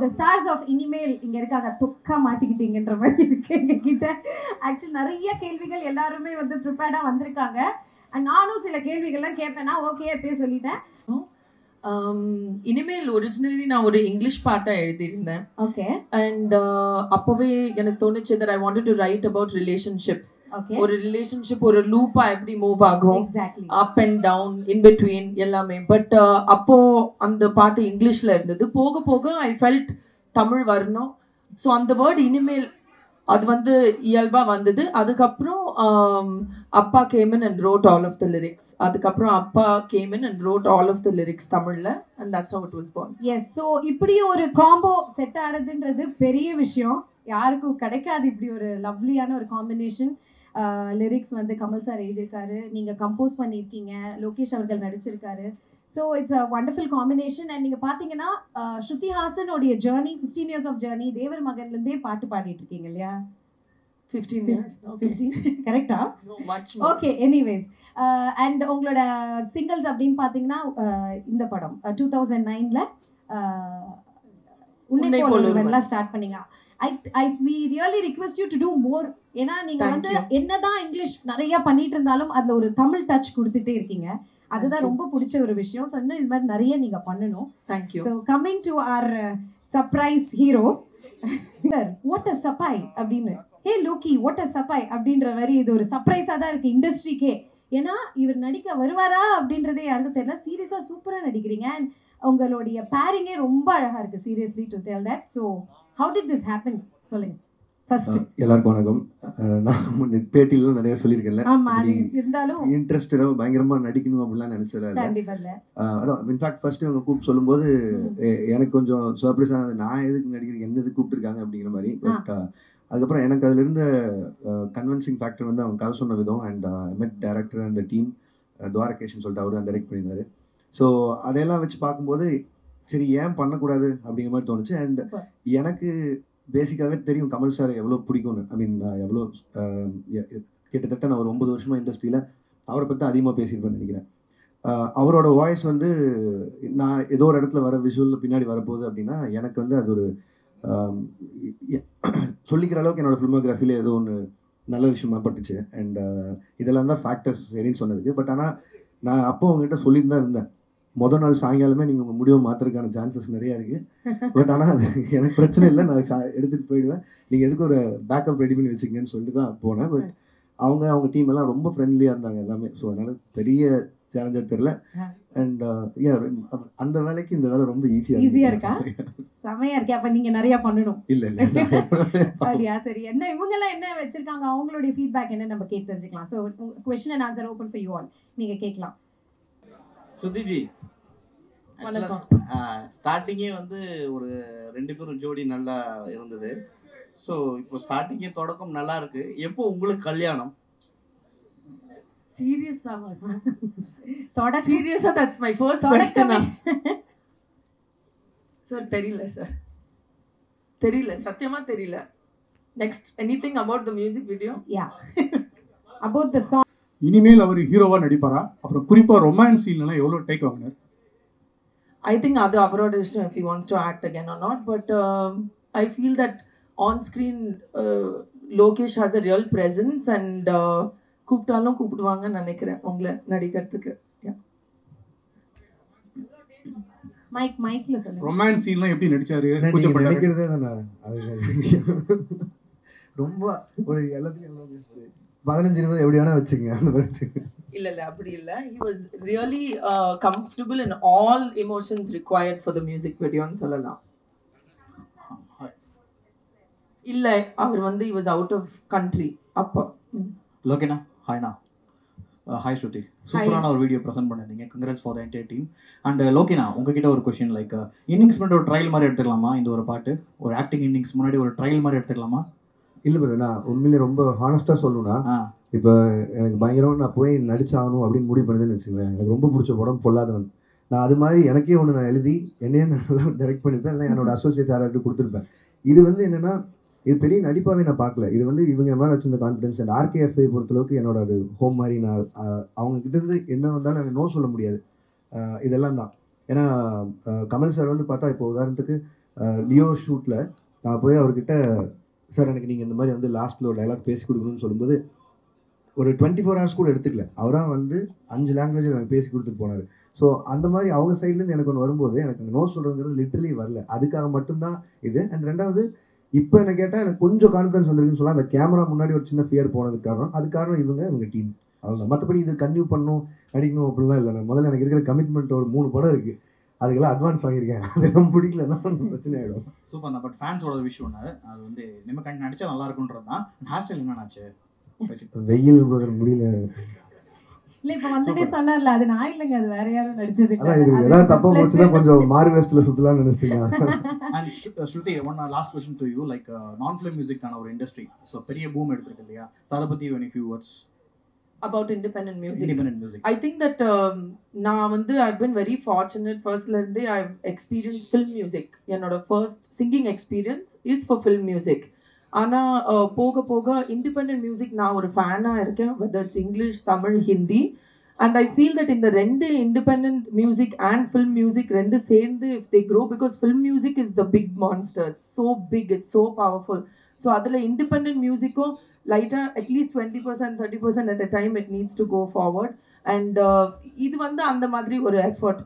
the stars of இனிமேல் இங்க இருக்காங்க. தொக்கா மாட்டிக்கிட்டீங்கன்ற மாதிரி இருக்கு எங்க கிட்ட. ஆக்சுவலி நிறைய கேள்விகள் எல்லாருமே வந்து ப்ரிப்பேர்டா வந்திருக்காங்க. நானும் சில கேள்விகள்லாம் கேட்பேன்னா ஓகே அப்பயே சொல்லிட்டேன். இனிமேல் ஒரிஜினலி நான் ஒரு இங்கிலீஷ் பாட்டா எழுதியிருந்தேன். ஓகே. அண்ட் அப்பவே எனக்கு தோணுச்சு that I wanted to write about relationships. Okay. ஒரு ரிலேஷன்ஷிப் ஒரு லூப்பா எப்படி மூவ் ஆகும், exactly, up and down, in between எல்லாமே. பட் அப்போ அந்த பாட்டு இங்கிலீஷ்ல இருந்தது. போக போக ஐ ஃபெல்ட் தமிழ் வரணும். ஸோ அந்த வேர்ட் இனிமேல் அது வந்து இயல்பா வந்தது. அதுக்கப்புறம் அப்பா came in and wrote all of the lyrics. அதுக்கப்புறம் அப்பா came in and wrote all of the lyrics தமிழ்ல. And that's how it was born. Yes. So இப்படி ஒரு காம்போ செட் ஆகிறதுன்றது பெரிய விஷயம். யாருக்கும் கிடைக்காது இப்படி ஒரு லவ்லியான ஒரு காம்பினேஷன். லிரிக்ஸ் வந்து கமல் சார் எழுதியிருக்காரு, நீங்கள் கம்போஸ் பண்ணியிருக்கீங்க, லோகேஷ் அவர்கள் நடிச்சிருக்காரு. So it's a wonderful combination. And நீங்கள் பார்த்தீங்கன்னா ஸ்ருதி ஹாசனோடைய ஜேர்னி 15 years ஆஃப் ஜேர்னி தேவர் மகன்லேருந்தே பாட்டு பாடிட்டு இருக்கீங்க இல்லையா? 15 years. 15 கரெக்டா? No, much more. Okay. Anyways, and உங்களோட சிங்கிள்ஸ் அப்படின்னு பார்த்தீங்கன்னா இந்த படம் 2009ல உன்னை போல ஒருவன்லாம் ஸ்டார்ட் பண்ணீங்க. we really request you to do more. ஏன்னா நீங்க வந்து என்னதான் இங்கிலீஷ் நிறைய பண்ணிட்டு இருந்தாலும் அதுல ஒரு தமிழ் டச் கொடுத்துட்டே இருக்கீங்க. அதுதான் ரொம்ப பிடிச்ச ஒரு விஷயம். ஸோ இன்னும் இது மாதிரி நிறைய நீங்க பண்ணணும். Thank you. So coming to our surprise hero, what a surprise அப்படின்னு, ஹே லோக்கி வாட் அ சர்ப்ரை அப்படின்ற மாதிரி இது ஒரு சர்ப்ரைஸா தான் இருக்கு இண்டஸ்ட்ரிக்கே. ஏன்னா இவர் நடிக்க வருவாரா அப்படின்றதே யாருக்கும் தெரியல. சீரியஸா சூப்பரா நடிக்கிறீங்க. அண்ட் உங்களுடைய பேரிங்கே ரொம்ப அழகா இருக்கு. Seriously to tell that. So how did this happen சொல்லுங்க. எல்லாருக்கும் வணக்கம். நான் பேட்டிலாம் நிறைய சொல்லியிருக்கேன்ல, இருந்தாலும் இன்ட்ரெஸ்டோ பயங்கரமா நடிக்கணும் அப்படிலாம் நினைச்சதில்ல. அதான் இன்ஃபேக்ட் ஃபர்ஸ்ட் அவங்க கூப்பிட்டு சொல்லும்போது எனக்கு கொஞ்சம் சர்ப்ரைஸா, நான் எதுக்கு நடிக்கிறேன், என்ன எதுக்கு கூப்பிட்டுருக்காங்க அப்படிங்கிற மாதிரி. பட் அதுக்கப்புறம் எனக்கு அதுல இருந்த கன்வின்சிங் ஃபேக்டர் வந்து அவங்க கதை சொன்ன விதம். அண்ட் மெட் டைரக்டர் அந்த டீம் துவாரகேஷ்னு சொல்லிட்டு அவர் தான் டைரக்ட் பண்ணியிருந்தாரு. ஸோ அதையெல்லாம் வச்சு பார்க்கும்போது சரி ஏன் பண்ணக்கூடாது அப்படிங்கிற மாதிரி தோணுச்சு. அண்ட் எனக்கு பேசிக்காகவே தெரியும் கமல் சார் எவ்வளோ பிடிக்கும்னு. ஐ மீன் எவ்வளோ கிட்டத்தட்ட நான் ஒரு 9 வருஷமாக இண்டஸ்ட்ரியில் அவரை பற்றி அதிகமாக பேசியிருப்பேன்னு நினைக்கிறேன். அவரோட வாய்ஸ் வந்து நான் ஏதோ ஒரு இடத்துல வர விஷுவலில் பின்னாடி வரப்போகுது அப்படின்னா எனக்கு வந்து அது ஒரு சொல்லிக்கிற அளவுக்கு என்னோடய ஃபிலிமோகிராஃபியில் ஏதோ ஒன்று நல்ல விஷயமா பட்டுச்சு. அண்ட் இதெல்லாம் தான் ஃபேக்டர்ஸ் சரின்னு சொன்னதுக்கு. பட் ஆனால் நான் அப்போ உங்ககிட்ட சொல்லிட்டு தான் இருந்தேன், மொதல் நாள் சாயங்காலமே நீங்கள் உங்கள் முடிவை மாற்றுறதுக்கான சான்சஸ் நிறையா இருக்குது. பட் ஆனால் அது எனக்கு பிரச்சனை இல்லை, நான் எடுத்துகிட்டு போயிடுவேன், நீங்கள் எதுக்கு ஒரு பேக்கப் ரெடி பண்ணி வச்சுக்கங்கன்னு சொல்லிட்டு தான் போனேன். பட் அவங்க டீம் எல்லாம் ரொம்ப ஃப்ரெண்ட்லியாக இருந்தாங்க எல்லாமே. ஸோ அதனால் பெரிய சேலஞ்சாக தெரியல. அண்ட் அந்த வேலைக்கு இந்த வேலை ரொம்ப ஈஸியாக இருக்கா? செமையா இருக்கே. அப்ப நீங்க நிறைய பண்ணணும். இல்ல அப்படியா? சரி, என்ன இவங்க எல்லாம் என்ன வச்சிருக்காங்க, அவங்களுடைய ஃபீட்பேக் என்ன நம்ம கேட்டு தெரிஞ்சுக்கலாம். So question and answer open for you all. நீங்க கேட்கலாம். சுதிஜி வணக்கம். ஸ்டார்டிங்கே வந்து ஒரு 2 பேரும் ஜோடி நல்லா இருந்தது. ஸோ இப்போ ஸ்டார்டிங்கே தொடக்கம் நல்லா இருக்கு. எப்போ உங்களுக்கு கல்யாணம்? சீரியஸா சீரியஸா that's my first question. Sir தெரியல சார், தெரியல, சத்தியமா தெரியல. Next anything about the music video? Yeah, about the song. இனிமேல் அவர் ஹீரோவா நடிப்பாரா? அப்புறம் குறிப்பா ரொமான்ஸ் சீன்லாம் எவ்வளவு டேக் வாங்குனார்? I think அது அவரோட இஷ்டம் if he wants to act again or not, but I feel that on screen Lokesh has a real presence and கூப்பிட்டாலும் கூப்பிடுவாங்கன்னு நினைக்கிறேன் உங்களை நடிக்கிறதுக்கு. மைக்ல சொல்லுங்க. ரொமான்ஸ் சீன்லாம் எப்படி நடிச்சாரு? கொஞ்சம் நடிக்கிறதே தான அது ரொம்ப ஒரு எல்லாத்துக்கும் 15-20 எப்படி வேணா வச்சுக்கங்க அந்த மாதிரி. இல்ல அப்படி இல்ல. He was really comfortable in all emotions required for the music video ன்னு சொல்லலாம். இல்ல அவர் வந்து he was out of country அப்போ. லோகேனா ஹாய்னா. ஹாய் ஸ்ருதி, சூப்பரான ஒரு வீடியோ ப்ரெசென்ட் பண்ணிருந்தீங்க. Congrats for the entire team. And லோகேனா உங்ககிட்ட ஒரு கொஸ்டின், லைக் இன்னிங்ஸ் முன்னாடி ஒரு ட்ரையல் மாதிரி எடுத்துக்கலாமா? இந்த ஒரு பாட்டு ஒரு ஆக்டிங் இன்னிங்ஸ் முன்னாடி ஒரு ட்ரையல் மாதிரி எடுத்துக்கலாமா? இல்லை பிரதர், நான் உண்மையிலே ரொம்ப ஹானஸ்ட்டாக சொல்லணும்னா இப்போ எனக்கு பயங்கரமாக நான் போய் நடிச்சாகணும் அப்படின்னு முடிவு பண்ணுதுன்னு வச்சுக்கேன். எனக்கு ரொம்ப பிடிச்ச படம் பொல்லாதவன். நான் அது மாதிரி எனக்கே ஒன்று நான் எழுதி என்னையே நல்லா டைரக்ட் பண்ணியிருப்பேன், இல்லை என்னோட அசோசியேட் யாராவது கொடுத்துருப்பேன். இது வந்து என்னென்னா இது பெரிய நடிப்பாகவே நான் பார்க்கல. இது வந்து இவங்க மேலே வச்சிருந்த கான்ஃபிடன்ஸ். அண்ட் ஆர்கேஎஃப்ஐ பொறுத்தளவுக்கு என்னோட அது ஹோம் மாதிரி. நான் அவங்கக்கிட்டேருந்து என்ன வந்தாலும் எனக்கு நோ சொல்ல முடியாது. இதெல்லாம் தான். ஏன்னா கமல் சார் வந்து பார்த்தா இப்போ உதாரணத்துக்கு லியோ ஷூட்டில் நான் போய் அவர்கிட்ட சார் எனக்கு நீங்கள் இந்த மாதிரி வந்து லாஸ்ட்டில் ஒரு டைலாக் பேசி கொடுக்கணும்னு சொல்லும்போது ஒரு 24 hours கூட எடுத்துக்கல. அவராக வந்து 5 லாங்குவேஜில் எனக்கு பேசி கொடுத்துட்டு போனார். ஸோ அந்த மாதிரி அவங்க சைட்லேருந்து எனக்கு ஒன்று வரும்போது எனக்கு அந்த நோ சொல்கிறதுங்கிறது லிட்டரலி வரல. அதுக்காக மட்டும்தான் இது. அண்ட் ரெண்டாவது இப்போ என்ன கேட்டால் எனக்கு கொஞ்சம் கான்ஃபிடன்ஸ் வந்திருக்குன்னு சொல்லலாம். அந்த கேமரா முன்னாடி ஒரு சின்ன ஃபியர் போனதுக்கு காரணம் அது காரணம் இவங்க டீம். அவங்க மற்றபடி இது கன்டினியூ பண்ணணும் நடிக்கணும் அப்படிலாம் இல்லை. நான் முதல்ல எனக்கு இருக்கிற கமிட்மெண்ட் ஒரு 3 படம் இருக்குது, அதுக்கெல்லாம் அட்வான்ஸ் வாங்கியிருக்கேன். அதெல்லாம் பிடிக்கலன்னா பிரச்சனை ஆகிடும். சூப்பர் தான். பட் ஃபேன்ஸோட விஷயம் ஒன்று, அது வந்து நம்ம நடிச்சா நல்லா இருக்குன்றது தான். ஹேர் ஸ்டைல் என்னன்னாச்சு? வெயில் முடியல இல்ல இப்ப வந்துட்டே சொன்னார்ல, அது நான் இல்லைங்க, அது வேற யாரும் நடிச்சது. அதான் இது ஏதாவது தப்பா போச்சுன்னா கொஞ்சம் மாறு வேஸ்ட்ல சுத்தலாம்னு நினைச்சீங்க. And Shruti, one last question to you, like non-film music kind of industry, so பெரிய boom எடுத்திருக்கு இல்லையா? அத பத்தி any few words about independent music. I think that நான் வந்து I've been very fortunate. Firstல இருந்தே I've experienced film music. என்னோட first singing experience is for film music. ஆனா போக போக இண்டிபெண்டன்ட் மியூசிக் நான் ஒரு ஃபேனாக இருக்கேன், whether it's English, Tamil, Hindi. And I feel that இந்த 2 independent music and film music 2 சேர்ந்து if they grow, because film music is the big monster, it's so big, it's so powerful. So அதில் independent மியூசிக்கும் லைட்டாக at least 20% 30% at a time it needs to go forward. And இது வந்து அந்த மாதிரி ஒரு effort.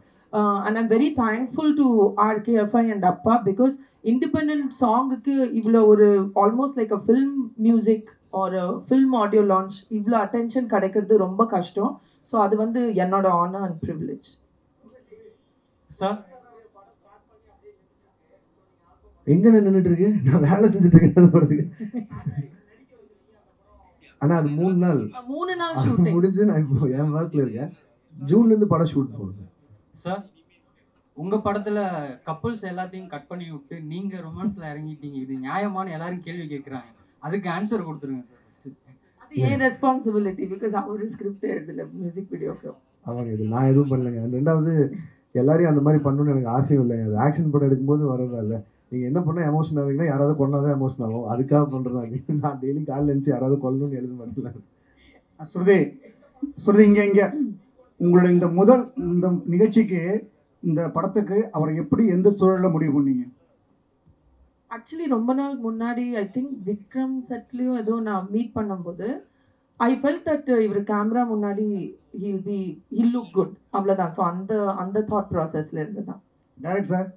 And I'm very thankful to RKFI and அப்பா, because independent சாங்குக்கு இவ்வளோ ஒரு almost like a film music ஒரு ஃபில்ம் ஆடியோ லான்ச் இவ்வளோ அட்டென்ஷன் கிடைக்கிறது ரொம்ப கஷ்டம். ஸோ அது வந்து என்னோட ஆனர் அண்ட் ப்ரிவிலேஜ். சார் எங்க நின்றுட்டு இருக்கு? நான் வேலை செஞ்சுட்டு இருக்கேன் படத்துக்கு. ஆனா அது 3 நாள் ஷூட்டிங் முடிஞ்சு நான் இப்போ என் ஒர்க்ல இருக்கேன். ஜூன்ல இருந்து படம் ஷூட் போடுறேன். சார் உங்க படத்துல கப்புள்ஸ் எல்லாத்தையும் கட் பண்ணி விட்டு நீங்க ரொமான்ஸ்ல இறங்கிட்டீங்க, இது நியாயமான எல்லாரும் கேள்வி கேட்கறாங்க, அதுக்கு ஆன்சர் கொடுத்துருங்க சார். அது ஏன் ரெஸ்பான்சிபிலிட்டி, பிகாஸ் அவரு ஸ்கிரிப்ட் எழுதல மியூசிக் வீடியோக்கு. அவங்க இது நான் எதுவும் பண்ணலைங்க. ரெண்டாவது எல்லாரையும் அந்த மாதிரி பண்ணணும்னு எனக்கு ஆசையும் இல்லைங்க. அது ஆக்ஷன் படம் எடுக்கும்போது வரதா இல்லை. நீங்கள் என்ன பண்ணால் எமோஷன் ஆகுங்கன்னா யாராவது கொண்டாதான் எமோஷன் ஆகும், அதுக்காக பண்ணுறதா. நான் டெய்லி காலையில் இருந்துச்சு யாராவது கொல்லணும்னு எழுத மாட்டேன். ஸ்ருதி இங்கே உங்களோட இந்த நிகழ்ச்சிக்கு இந்த படத்துக்கு அவரை எப்படி எந்த சூழலில் முடிவு பண்ணீங்க? ஆக்சுவலி ரொம்ப நாள் முன்னாடி ஐ திங்க் விக்ரம் செட்லேயும் ஏதோ நான் மீட் பண்ணும்போது ஐ ஃபெல்ட் தட் இவர் கேமரா முன்னாடி ஹில் லுக் குட், அவ்வளோதான். ஸோ அந்த தாட் ப்ராசஸில் இருந்து தான். டைரக்ட் சார்,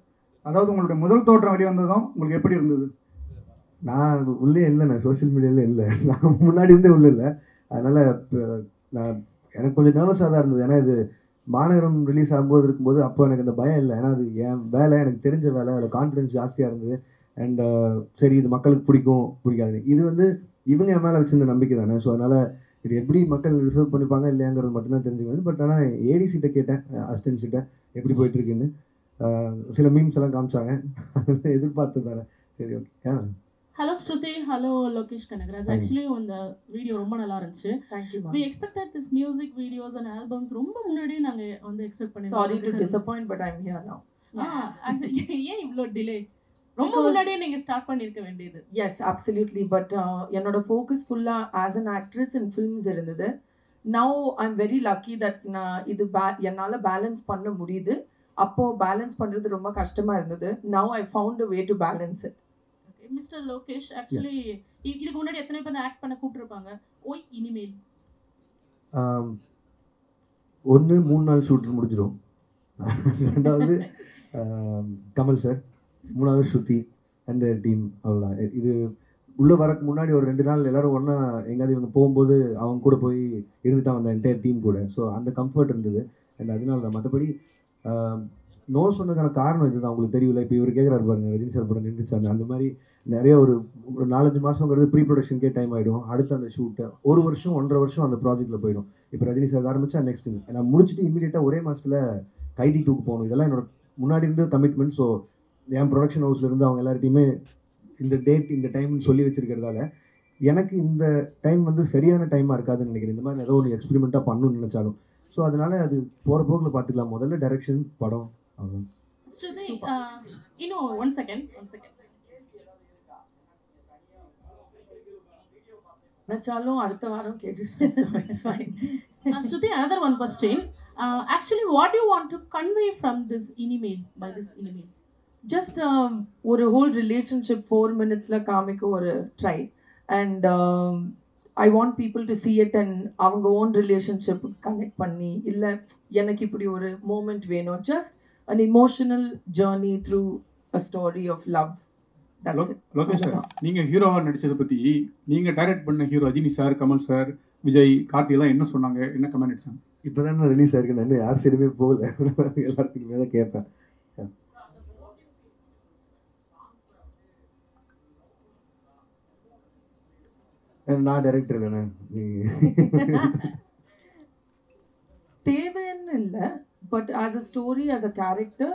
அதாவது உங்களுடைய முதல் தோற்றம் வெளியே வந்ததும் உங்களுக்கு எப்படி இருந்தது? நான் உள்ளே இல்லை, நான் சோசியல் மீடியாவில் இல்லை, நான் முன்னாடி இருந்தே உள்ளே இல்லை. அதனால் நான் எனக்கு கொஞ்சம் நர்வஸாக தான் இருந்தது. ஏன்னா இது மாநகரம் ரிலீஸ் ஆகும்போது இருக்கும்போது அப்போ எனக்கு அந்த பயம் இல்லை. ஏன்னா அது என் வேலை, எனக்கு தெரிஞ்ச வேலை, அதில் கான்ஃபிடன்ஸ் ஜாஸ்தியாக இருந்தது. அண்ட் சரி இது மக்களுக்கு பிடிக்காது, இது வந்து இவங்க என் மேலே வச்சிருந்த நம்பிக்கை தானே. ஸோ அதனால் இது எப்படி மக்கள் ரிசர்வ் பண்ணிப்பாங்க இல்லையாங்கிறது மட்டும்தான் தெரிஞ்சுக்கிறது. பட் ஆனால் ஏடிசிட்ட கேட்டேன், அசிஸ்டன்ட்ஸிட்ட எப்படி போயிட்டுருக்குன்னு. சில மீம்ஸ் எல்லாம் காமிச்சாங்க, எதிர்பார்த்து தானே. சரி ஓகே. ஹலோ ஸ்ருதி, ஹலோ லோகேஷ் கனகராஜ். ஆக்சுவலி இந்த வீடியோ ரொம்ப நல்லா இருந்துச்சு. Thank you. we expected this music videos and albums ரொம்ப முன்னாடியே நாங்க வந்து எக்ஸ்பெக்ட் பண்ணிருந்தோம். Sorry to disappoint but I'm here now. ஏன் இவ்ளோ டிலே? ரொம்ப முன்னாடியே நீங்க ஸ்டார்ட் பண்ணிருக்க வேண்டியது. Yes, absolutely. But என்னோட focus full as an actress in films இருந்தது. Now I'm very lucky that இது என்னால பேலன்ஸ் பண்ண முடியுது. அப்போ பேலன்ஸ் பண்றது ரொம்ப கஷ்டமா இருந்தது. Now I found a way to balance it. Mister Lokesh, actually இதுக்கு முன்னாடி எத்தனை பேர் ஆக்ட் பண்ண கூப்பிட்டுருப்பாங்க? ஓய் இனிமேல் 3 நாள் ஷூட்டிங் முடிஞ்சிடும். 2வது கமல் சார், 3வது ஸ்ருதி அந்த டீம், அவ்வளோதான். இது உள்ளே வரக்கு முன்னாடி ஒரு 2 நாள் எல்லோரும் ஒன்றா எங்கேயாவது இவங்க போகும்போது அவங்க கூட போய் இருந்துட்டு அந்த என்டையர் டீம் கூட. ஸோ அந்த கம்ஃபர்ட் இருந்தது. அண்ட் அதனால தான். மற்றபடி நோ சொன்னதுக்கான காரணம் இதுதான். உங்களுக்கு தெரியல, இப்போ இவர் கேட்குறாரு பாருங்க, ரஜினி சார் படம் நின்றுச்சாங்க. அந்த மாதிரி நிறைய ஒரு 4-5 மாதங்கிறது ப்ரீ ப்ரொடக்ஷனுக்கே டைம் ஆகிடும். அடுத்து அந்த ஷூட்டு 1 வருஷம் 1.5 வருஷம் அந்த ப்ராஜெக்ட்டில் போயிடும். இப்போ ரஜினி சார் ஆரம்பித்தா நெக்ஸ்ட்டு நான் முடிச்சுட்டு இமீடியட்டாக ஒரே மாதத்தில் கைதி 2க்கு போகணும். இதெல்லாம் என்னோட முன்னாடி இருந்து கமிட்மெண்ட். ஸோ என் ப்ரொடக்ஷன் ஹவுஸ்லேருந்து அவங்க எல்லார்ட்டையுமே இந்த டேட் இந்த டைம்னு சொல்லி வச்சுருக்கிறதால எனக்கு இந்த டைம் வந்து சரியான டைமாக இருக்காதுன்னு நினைக்கிறேன். இந்த மாதிரி ஏதோ ஒரு எக்ஸ்பெரிமெண்ட்டாக பண்ணணும்னு நினச்சாலும். ஸோ அதனால் அது போகிற போக்கில் பார்த்துக்கலாம். முதல்ல டைரக்ஷன், படம், அவ்வளோ. இன்னும் ஒன் செகண்ட் நினைச்சாலும் அடுத்த வாரம் கேட்டுட்டேன். So it's fine. Shruti, another one question. Actually, what do you want to convey from this email, by this email? just ஒரு whole relationship 4 minutesல காமிக்க ஒரு try and I want people to see it and அவங்க own relationship connect பண்ணி இல்ல எனக்கு இப்படி ஒரு moment வேணும், just an emotional journey through a story of love. That's it. Lokesh sir, நீங்க ஹீரோவா நடிச்சதை பத்தி நீங்க டைரக்ட் பண்ண hero Rajini sir, Kamal sir, Vijay, Karthi எல்லாம் என்ன சொன்னாங்க, என்ன கமெண்ட் அடிச்சாங்க? இப்போதான் நான் ரிலீஸ் ஆயிருக்கு, நான் இன்னும் யார் சைடுமே போகல, எல்லாருக்குமே தான் கேட்பேன். நான் டைரக்டர் இல்லைண்ணே, தேவைன்னு இல்லை, but as a story, as a character,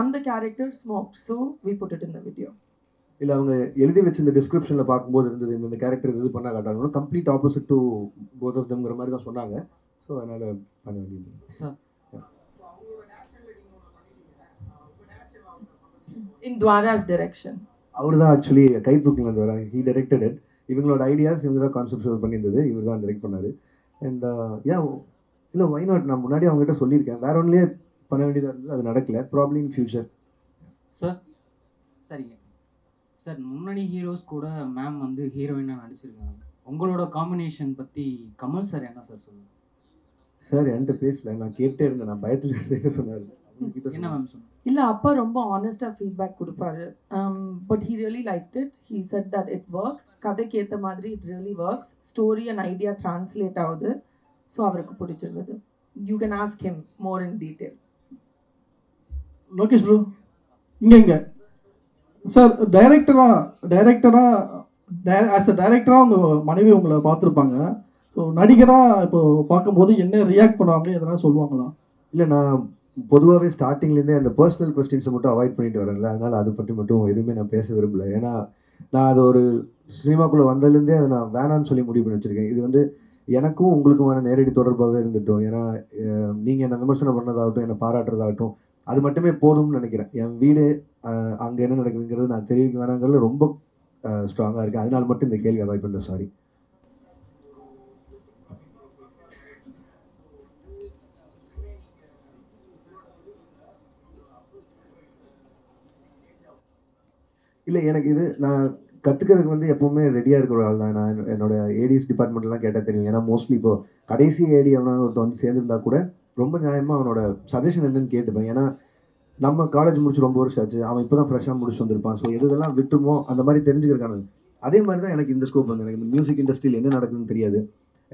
அந்த character smoked, so we put it in the video. இல்லை அவங்க எழுதி வச்சு இந்த டிஸ்கிரிப்ஷனில் பார்க்கும்போது இருந்தது இந்த கேரக்டர் இது பண்ண காட்டாங்க, complete opposite to both of தம்ங்கிற மாதிரி தான் சொன்னாங்க. ஸோ அதனால் பண்ண வேண்டியது. In Dwara's direction. அவர் தான் ஆக்சுவலி கை தூக்கில் வந்து வராங்க, ஹீ டைரக்டட் இட். இவங்களோட ஐடியாஸ் இவங்க தான் கான்செப்ட் பண்ணியிருந்தது, இவர் தான் டைரக்ட் பண்ணார். அண்ட் இல்லை வை நாட், நான் முன்னாடி அவங்ககிட்ட சொல்லியிருக்கேன், வேற ஒன்றுலேயே பண்ண வேண்டியதாக இருந்தது, அது நடக்கல. Problem in future. சார் சரிங்க சார், முன்னணி ஹீரோஸ் கூட மேம் வந்து ஹீரோயினாக நடிச்சிருக்காங்க. உங்களோட காம்பினேஷன் பற்றி கமல் சார் என்ன சார் சொல்லுங்கள்? சார் என்கிட்ட பேசல, நான் கேட்டே இருந்தேன், நான் பயத்தில் இருந்தேன் சொன்னார். என்ன மேம் சொன்னாங்க? இல்லை அப்பா ரொம்ப ஆனஸ்டாக ஃபீட்பேக் கொடுப்பாரு, but he really liked it. He set that it works, கதைக்கு ஏற்ற மாதிரி it really works, story and idea translate ஆகுது, ஸோ அவருக்கு பிடிச்சிருந்தது. You can ask him more in detail. Lokesh bro, இங்கே சார் டைரக்டராக ஆஸ் அ டைரக்டராக உங்கள் மனைவி உங்களை பார்த்துருப்பாங்க. ஸோ நடிகராக இப்போ பார்க்கும்போது என்ன ரியாக்ட் பண்ணுவாங்க, எதனா சொல்லுவாங்களா? இல்லை, நான் பொதுவாகவே ஸ்டார்டிங்லேருந்தே அந்த பர்சனல் கொஸ்டின்ஸை மட்டும் அவாய்ட் பண்ணிட்டு வரேன்ல, அதனால் அதை பற்றி மட்டும் எதுவுமே நான் பேச விரும்பல. ஏன்னா நான் அது ஒரு சினிமாக்குள்ளே வந்ததுலேருந்தே அதை நான் வேணான்னு சொல்லி முடிவு பண்ணி வச்சுருக்கேன். இது வந்து எனக்கும் உங்களுக்குமான நேரடி தொடர்பாகவே இருந்துட்டோம். ஏன்னா நீங்கள் என்னை விமர்சனம் பண்ணதாகட்டும், என்னை பாராட்டுறதாகட்டும், அது மட்டுமே போதும்னு நினைக்கிறேன். என் வீடு அங்கே என்ன நடக்குதுங்கிறது நான் தெரிவிக்க வேணாங்கிறதுல ரொம்ப ஸ்ட்ராங்காக இருக்குது. அதனால மட்டும் இந்த கேள்வி அவாய்ட் பண்ணுறேன், சாரி. இல்லை, எனக்கு இது நான் கற்றுக்கிறதுக்கு வந்து எப்போவுமே ரெடியாக இருக்கிற ஆள் தான். நான் என்னோட ஏடிஎஸ் டிபார்ட்மெண்ட்லாம் கேட்டால் தெரியும். ஏன்னா மோஸ்ட்லி இப்போது கடைசி ஏடி அவனா ஒருத்தர் வந்து சேர்ந்துருந்தா கூட ரொம்ப நியாயமாக அவனோட சஜஷன் என்னன்னு கேட்டுப்பேன். ஏன்னா நம்ம காலேஜ் முடிச்சு ரொம்ப வருஷம் ஆச்சு, அவன் இப்போ தான் ஃப்ரெஷ்ஷாக முடிச்சு வந்திருப்பான். ஸோ எதெல்லாம் விட்டுமோ அந்த மாதிரி தெரிஞ்சுக்கிறக்கான அதே மாதிரி தான் எனக்கு இந்த ஸ்கோப் வந்து. எனக்கு இந்த மியூசிக் இண்டஸ்ட்ரியில் என்ன நடக்குதுன்னு தெரியாது.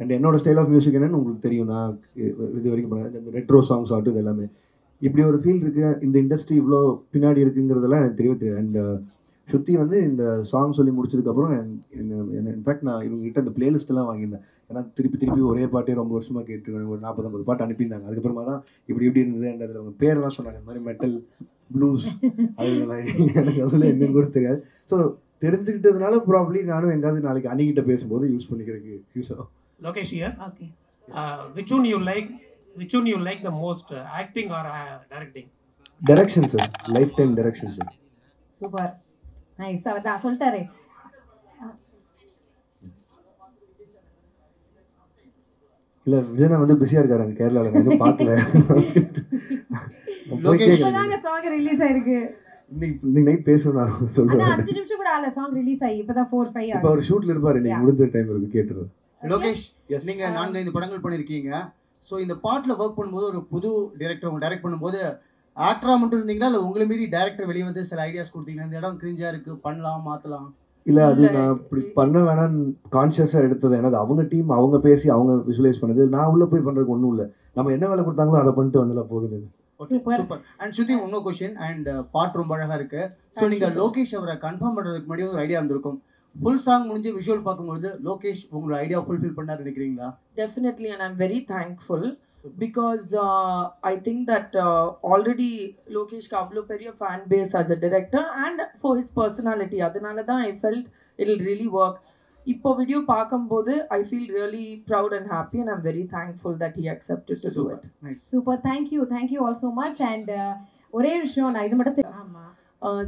அண்ட் என்னோட ஸ்டைல் ஆஃப் மியூசிக் என்னன்னு உங்களுக்கு தெரியும். நான் இது வரைக்கும் பண்ணேன், இந்த ரெட்ரோ சாங்ஸ் ஆகட்டும், இது எல்லாமே இப்படி ஒரு ஃபீல் இருக்குது, இந்த இண்டஸ்ட்ரி இவ்வளோ பின்னாடி இருக்குங்கிறதெல்லாம் எனக்கு தெரியவே தெரியாது. அண்ட் ஸ்ருதி வந்து இந்த சாங் சொல்லி முடிச்சதுக்கப்புறம் இன்ஃபேக்ட் நான் இவங்ககிட்ட இந்த பிளேலிஸ்ட்டெல்லாம் வாங்கியிருந்தேன். ஏன்னா திருப்பி ஒரே பாட்டே ரொம்ப வருஷமாக கேட்டுருக்காங்க. ஒரு 40-50 பாட்டு அனுப்பியிருந்தாங்க. அதுக்கப்புறமா தான் இப்படி இருந்தது. அண்ட் அதில் அவங்க பேரெல்லாம் சொன்னாங்க, இந்த மாதிரி மெட்டல், ப்ளூஸ், அது எனக்கு அதில் என்னன்னு கூட தெரியாது. ஸோ தெரிஞ்சுக்கிட்டதுனால ப்ராப்ளி நானும் எங்காவது நாளைக்கு அணிகிட்ட பேசும்போது யூஸ் பண்ணிக்கிறதுக்கு யூஸ் ஆகும். Lokesh here. Okay. Which one you like the most, acting or directing? Direction sir, lifetime direction sir. Super. Nice. அவர்தான் சொல்லிட்டாரே. இல்ல விஜயனா வந்து பிஸியா இருக்காரு கேரளால, நான் இன்னும் பார்க்கல. இப்போதாங்க சாங் ரிலீஸ் ஆயிருக்கு. இன்னைக்கு நைட் பேசணும் நான் சொல்றேன். 5 நிமிஷம் கூட ஆல சாங் ரிலீஸ் ஆகி இப்போதான் 4-5 இப்போ ஒரு ஷூட்ல இருப்பாரு, நீங்க முடிஞ்ச டைம் இருக்கு கேட்டுறேன். லோகேஷ், நீங்க 4-5 படங்கள் பண்ணிருக்கீங்க. ஸோ இந்த பாட்டில் ஒர்க் பண்ணும்போது ஒரு புது டைரக்டர் உங்க டைரக்ட் பண்ணும்போது ஆக்டரா மட்டும் இருந்தீங்களா, இல்லை உங்களை மீறி டைரக்டர் வெளியே வந்து சில ஐடியாஸ் கொடுத்தீங்கன்னா இந்த இடம் கிரிஞ்சா இருக்கு, பண்ணலாம், மாற்றலாம்? இல்லை, அது நான் இப்படி பண்ண வேணான்னு கான்ஷியஸாக எடுத்தது. ஏன்னா அவங்க டீம் அவங்க பேசி அவங்க விஷுவலைஸ் பண்ணது. நான் உள்ளே போய் பண்ணுறதுக்கு ஒன்றும் இல்லை. நம்ம என்ன வேலை கொடுத்தாங்களோ அதை பண்ணிட்டு வந்துலாம் போகுது. சூப்பர். அண்ட் ஸ்ருதி, இன்னொரு கொஸ்டின். அண்ட் பாட்டு ரொம்ப அழகாக இருக்கு. ஸோ நீங்கள் லோகேஷ் அவரை கன்ஃபார்ம் பண்ணுறதுக்கு முன்னாடி ஒரு ஐடியா இருந்திருக்கும். ஃபுல் சாங் முடிஞ்சு விஷுவல் பார்க்கும்போது லோகேஷ் உங்களோட ஐடியா ஃபுல்ஃபில் பண்ணார் நினைக்கிறீங்களா? Definitely, and I'm very thankful because I think that already Lokesh Kavlo Periya fan base as a director and for his personality, adanala da I felt it'll really work. Ippo video paakumbodhu I feel really proud and happy, and I'm very thankful that he accepted to do it. Nice. Super. Thank you all so much. And ஒரே விஷயம் நான் இது மட்டும் ஆமா,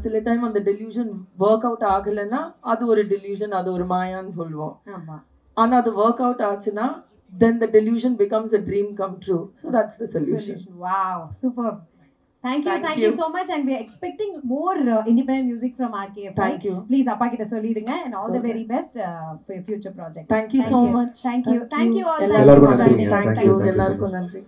சில time அந்த delusion work out ஆகலைன்னா அது ஒரு டெலியூஷன், அது ஒரு மாயான்னு சொல்லுவோம். ஆமா, ஆனா அது ஒர்க் அவுட் ஆச்சுன்னா then the delusion becomes a dream come true. So that's the solution. Wow, super. Thank you so much, and we are expecting more independent music from RKF. Thank you. Please appa kitta sollidunga, and all the very best for your future project. Thank you so much. Thank you all. எல்லாருக்கும் நன்றி. Thank you. எல்லாருக்கும் நன்றி.